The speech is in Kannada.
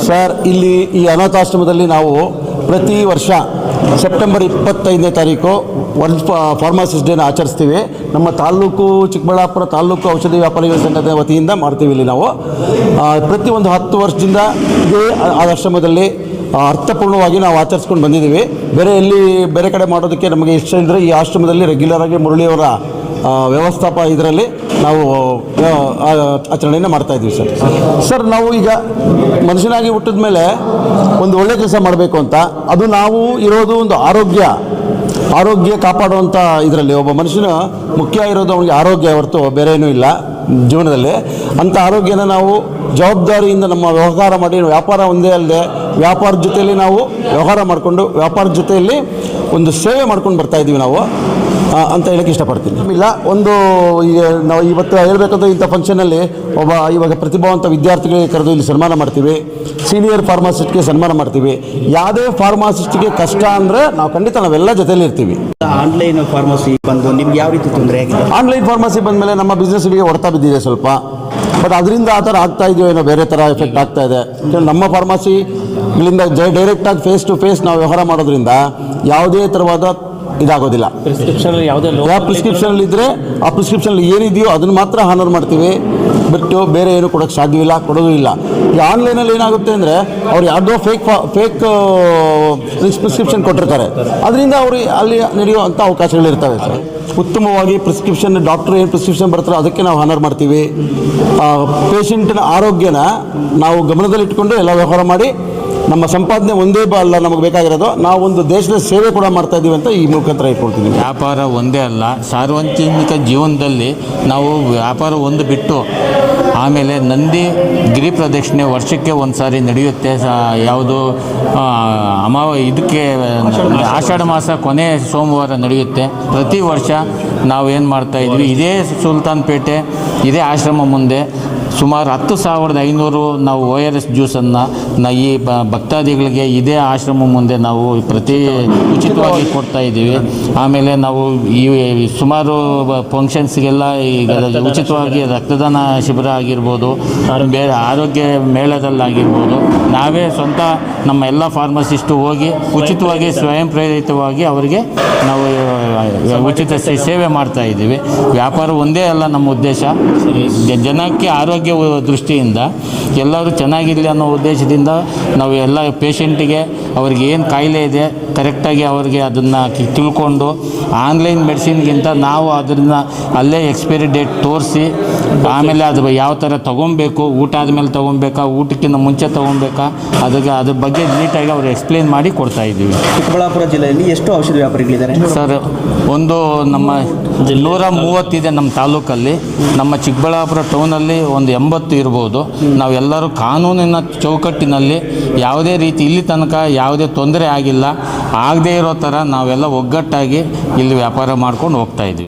ಸರ್, ಇಲ್ಲಿ ಈ ಅನಾಥಾಶ್ರಮದಲ್ಲಿ ನಾವು ಪ್ರತಿ ವರ್ಷ ಸೆಪ್ಟೆಂಬರ್ 25ನೇ ತಾರೀಕು ವರ್ಲ್ಡ್ ಫಾರ್ಮಾಸಿಸ್ಟ್ ಡೇನ ಆಚರಿಸ್ತೀವಿ. ನಮ್ಮ ತಾಲೂಕು ಚಿಕ್ಕಬಳ್ಳಾಪುರ ತಾಲೂಕು ಔಷಧಿ ವ್ಯಾಪಾರಿಗಳ ಸಂಘದ ವತಿಯಿಂದ ಮಾಡ್ತೀವಿ. ಇಲ್ಲಿ ನಾವು ಪ್ರತಿ ಒಂದು 10 ವರ್ಷದಿಂದ ಇದೇ ಆಶ್ರಮದಲ್ಲಿ ಅರ್ಥಪೂರ್ಣವಾಗಿ ನಾವು ಆಚರಿಸ್ಕೊಂಡು ಬಂದಿದ್ದೀವಿ. ಬೇರೆ ಕಡೆ ಮಾಡೋದಕ್ಕೆ ನಮಗೆ ಇಷ್ಟ ಇದ್ದರೆ ಈ ಆಶ್ರಮದಲ್ಲಿ ರೆಗ್ಯುಲರ್ ಆಗಿ ಮುರಳಿಯವರ ವ್ಯವಸ್ಥಾಪ ಇದರಲ್ಲಿ ನಾವು ಆಚರಣೆಯನ್ನು ಮಾಡ್ತಾಯಿದ್ದೀವಿ. ಸರ್, ನಾವು ಈಗ ಮನುಷ್ಯನಾಗಿ ಹುಟ್ಟಿದ ಮೇಲೆ ಒಂದು ಒಳ್ಳೆ ಕೆಲಸ ಮಾಡಬೇಕು ಅಂತ, ಅದು ನಾವು ಇರೋದು ಒಂದು ಆರೋಗ್ಯ ಕಾಪಾಡುವಂಥ ಇದರಲ್ಲಿ ಒಬ್ಬ ಮನುಷ್ಯನ ಮುಖ್ಯ ಇರೋದು ಅವನಿಗೆ ಆರೋಗ್ಯ ಹೊರತು ಬೇರೆ ಏನೂ ಇಲ್ಲ ಜೀವನದಲ್ಲಿ. ಅಂಥ ಆರೋಗ್ಯನ ನಾವು ಜವಾಬ್ದಾರಿಯಿಂದ ನಮ್ಮ ವ್ಯವಹಾರ ಮಾಡಿ, ವ್ಯಾಪಾರ ಒಂದೇ ಅಲ್ಲದೆ ವ್ಯಾಪಾರದ ಜೊತೆಯಲ್ಲಿ ನಾವು ವ್ಯವಹಾರ ಮಾಡಿಕೊಂಡು ವ್ಯಾಪಾರದ ಜೊತೆಯಲ್ಲಿ ಒಂದು ಸೇವೆ ಮಾಡ್ಕೊಂಡು ಬರ್ತಾಯಿದ್ದೀವಿ ನಾವು ಅಂತ ಹೇಳೋಕ್ಕೆ ಇಷ್ಟಪಡ್ತೀನಿ. ಇಲ್ಲ, ಈಗ ನಾವು ಇವತ್ತು ಹೇಳಬೇಕಂದ್ರೆ ಇಂಥ ಫಂಕ್ಷನಲ್ಲಿ ಇವಾಗ ಪ್ರತಿಭಾವಂತ ವಿದ್ಯಾರ್ಥಿಗಳಿಗೆ ಕರೆದು ಇಲ್ಲಿ ಸನ್ಮಾನ ಮಾಡ್ತೀವಿ. ಸೀನಿಯರ್ ಫಾರ್ಮಾಸಿಸ್ಟ್ಗೆ ಸನ್ಮಾನ ಮಾಡ್ತೀವಿ. ಯಾವುದೇ ಫಾರ್ಮಾಸಿಸ್ಟ್ಗೆ ಕಷ್ಟ ಅಂದರೆ ಖಂಡಿತ ನಾವೆಲ್ಲ ಜೊತೆಯಲ್ಲಿ ಇರ್ತೀವಿ. ಆನ್ಲೈನ್ ಫಾರ್ಮಸಿ ಬಂದು ನಿಮ್ಗೆ ಯಾವ ರೀತಿ ತೊಂದರೆ ಆಗಿದೆ? ಆನ್ಲೈನ್ ಫಾರ್ಮಸಿ ಬಂದಮೇಲೆ ನಮ್ಮ ಬಿಸ್ನೆಸ್ಗೆ ಹೊಡೆತ ಬಿದ್ದಿದೆ ಸ್ವಲ್ಪ. ಬಟ್ ಅದರಿಂದ ಆ ಥರ ಆಗ್ತಾ ಇದೆಯೋ ಏನೋ ಬೇರೆ ಥರ ಎಫೆಕ್ಟ್ ಆಗ್ತಾ ಇದೆ. ನಮ್ಮ ಫಾರ್ಮಸಿಗಳಿಂದ ಡೈರೆಕ್ಟಾಗಿ ಫೇಸ್ ಟು ಫೇಸ್ ನಾವು ವ್ಯವಹಾರ ಮಾಡೋದ್ರಿಂದ ಯಾವುದೇ ಥರವಾದ ಇದಾಗೋದಿಲ್ಲ. ಪ್ರಿಸ್ಕ್ರಿಪ್ಷನಲ್ಲಿ ಇದ್ದರೆ ಆ ಪ್ರಿಸ್ಕ್ರಿಪ್ಷನಲ್ಲಿ ಏನಿದೆಯೋ ಅದನ್ನು ಮಾತ್ರ ಹಾನರ್ ಮಾಡ್ತೀವಿ, ಬಿಟ್ಟು ಬೇರೆ ಏನು ಕೊಡೋಕ್ಕೆ ಸಾಧ್ಯವಿಲ್ಲ, ಕೊಡೋದು ಇಲ್ಲ. ಈ ಆನ್ಲೈನಲ್ಲಿ ಏನಾಗುತ್ತೆ ಅಂದರೆ ಅವ್ರು ಯಾವುದೋ ಫೇಕ್ ಪ್ರಿಸ್ಕ್ರಿಪ್ಷನ್ ಕೊಟ್ಟಿರ್ತಾರೆ. ಅದರಿಂದ ಅವರು ಅಲ್ಲಿ ನಡೆಯುವಂಥ ಅವಕಾಶಗಳಿರ್ತವೆ ಸರ್. ಉತ್ತಮವಾಗಿ ಡಾಕ್ಟ್ರು ಏನು ಪ್ರಿಸ್ಕ್ರಿಪ್ಷನ್ ಬರ್ತಾರೋ ಅದಕ್ಕೆ ನಾವು ಹಾನರ್ ಮಾಡ್ತೀವಿ. ಪೇಷಂಟಿನ ಆರೋಗ್ಯನ ನಾವು ಗಮನದಲ್ಲಿಟ್ಕೊಂಡು ಎಲ್ಲ ವ್ಯವಹಾರ ಮಾಡಿ ನಮ್ಮ ಸಂಪಾದನೆ ಒಂದೇ ಅಲ್ಲ ನಮಗೆ ಬೇಕಾಗಿರೋದು, ನಾವು ಒಂದು ದೇಶದ ಸೇವೆ ಕೂಡ ಮಾಡ್ತಾ ಇದ್ದೀವಿ ಅಂತ ಈ ಮುಖಾಂತರ ಇಟ್ಕೊಳ್ತೀನಿ. ವ್ಯಾಪಾರ ಒಂದೇ ಅಲ್ಲ, ಸಾರ್ವಜನಿಕ ಜೀವನದಲ್ಲಿ ನಾವು ವ್ಯಾಪಾರ ಒಂದು ಬಿಟ್ಟು ಆಮೇಲೆ ನಂದಿ ಗಿರಿ ಪ್ರದಕ್ಷಿಣೆ ವರ್ಷಕ್ಕೆ ಒಂದು ಸಾರಿ ನಡೆಯುತ್ತೆ. ಯಾವುದು ಇದಕ್ಕೆ ಆಷಾಢ ಮಾಸ ಕೊನೆ ಸೋಮವಾರ ನಡೆಯುತ್ತೆ. ಪ್ರತಿ ವರ್ಷ ನಾವು ಏನು ಮಾಡ್ತಾಯಿದ್ವಿ, ಇದೇ ಸುಲ್ತಾನ್ಪೇಟೆ ಇದೇ ಆಶ್ರಮ ಮುಂದೆ ಸುಮಾರು 10,500 ನಾವು ORS ಜ್ಯೂಸನ್ನು ಈ ಭಕ್ತಾದಿಗಳಿಗೆ ಇದೇ ಆಶ್ರಮ ಮುಂದೆ ನಾವು ಉಚಿತವಾಗಿ ಕೊಡ್ತಾ ಇದ್ದೀವಿ. ಆಮೇಲೆ ನಾವು ಈ ಸುಮಾರು ಫಂಕ್ಷನ್ಸ್ಗೆಲ್ಲ ಈಗ ಉಚಿತವಾಗಿ ರಕ್ತದಾನ ಶಿಬಿರ ಆಗಿರ್ಬೋದು, ಬೇರೆ ಆರೋಗ್ಯ ಮೇಳದಲ್ಲಾಗಿರ್ಬೋದು, ನಾವೇ ಸ್ವಂತ ನಮ್ಮ ಎಲ್ಲ ಫಾರ್ಮಸಿಸ್ಟು ಹೋಗಿ ಉಚಿತವಾಗಿ ಸ್ವಯಂ ಪ್ರೇರಿತವಾಗಿ ಅವರಿಗೆ ನಾವು ಉಚಿತ ಸೇವೆ ಮಾಡ್ತಾ ಇದ್ದೀವಿ. ವ್ಯಾಪಾರ ಒಂದೇ ಅಲ್ಲ ನಮ್ಮ ಉದ್ದೇಶ, ಜನಕ್ಕೆ ಆರೋಗ್ಯ ದೃಷ್ಟಿಯಿಂದ ಎಲ್ಲರೂ ಚೆನ್ನಾಗಿರಲಿ ಅನ್ನೋ ಉದ್ದೇಶದಿಂದ ನಾವು ಎಲ್ಲ ಪೇಷಂಟಿಗೆ ಅವ್ರಿಗೆ ಏನು ಕಾಯಿಲೆ ಇದೆ ಕರೆಕ್ಟಾಗಿ ಅವ್ರಿಗೆ ಅದನ್ನು ತಿಳ್ಕೊಂಡು ಆನ್ಲೈನ್ ಮೆಡಿಸಿನ್ಗಿಂತ ನಾವು ಅದನ್ನು ಅಲ್ಲೇ ಎಕ್ಸ್ಪೈರಿ ಡೇಟ್ ತೋರಿಸಿ ಆಮೇಲೆ ಅದು ಯಾವ ಥರ ತೊಗೊಬೇಕು, ಊಟ ಆದಮೇಲೆ ತೊಗೊಬೇಕಾ, ಊಟಕ್ಕಿಂತ ಮುಂಚೆ ತೊಗೊಬೇಕಾ, ಅದ್ರ ಬಗ್ಗೆ ನೀಟಾಗಿ ಅವ್ರು ಎಕ್ಸ್ಪ್ಲೇನ್ ಮಾಡಿ ಕೊಡ್ತಾ ಇದ್ದೀವಿ. ಚಿಕ್ಕಬಳ್ಳಾಪುರ ಜಿಲ್ಲೆಯಲ್ಲಿ ಎಷ್ಟು ಔಷಧಿ ವ್ಯಾಪಾರಿಗಳಿದ್ದಾರೆ ಸರ್? ನಮ್ಮ 130 ಇದೆ ನಮ್ಮ ತಾಲೂಕಲ್ಲಿ. ನಮ್ಮ ಚಿಕ್ಕಬಳ್ಳಾಪುರ ಟೌನಲ್ಲಿ ಒಂದು 80 ಇರ್ಬೋದು. ನಾವೆಲ್ಲರೂ ಕಾನೂನಿನ ಚೌಕಟ್ಟಿನಲ್ಲಿ ಯಾವುದೇ ರೀತಿ ಇಲ್ಲಿ ತನಕ ಯಾವುದೇ ತೊಂದರೆ ಆಗಿಲ್ಲ. ಆಗದೇ ಇರೋ ಥರ ನಾವೆಲ್ಲ ಒಗ್ಗಟ್ಟಾಗಿ ಇಲ್ಲಿ ವ್ಯಾಪಾರ ಮಾಡ್ಕೊಂಡು ಹೋಗ್ತಾ ಇದ್ದೀವಿ.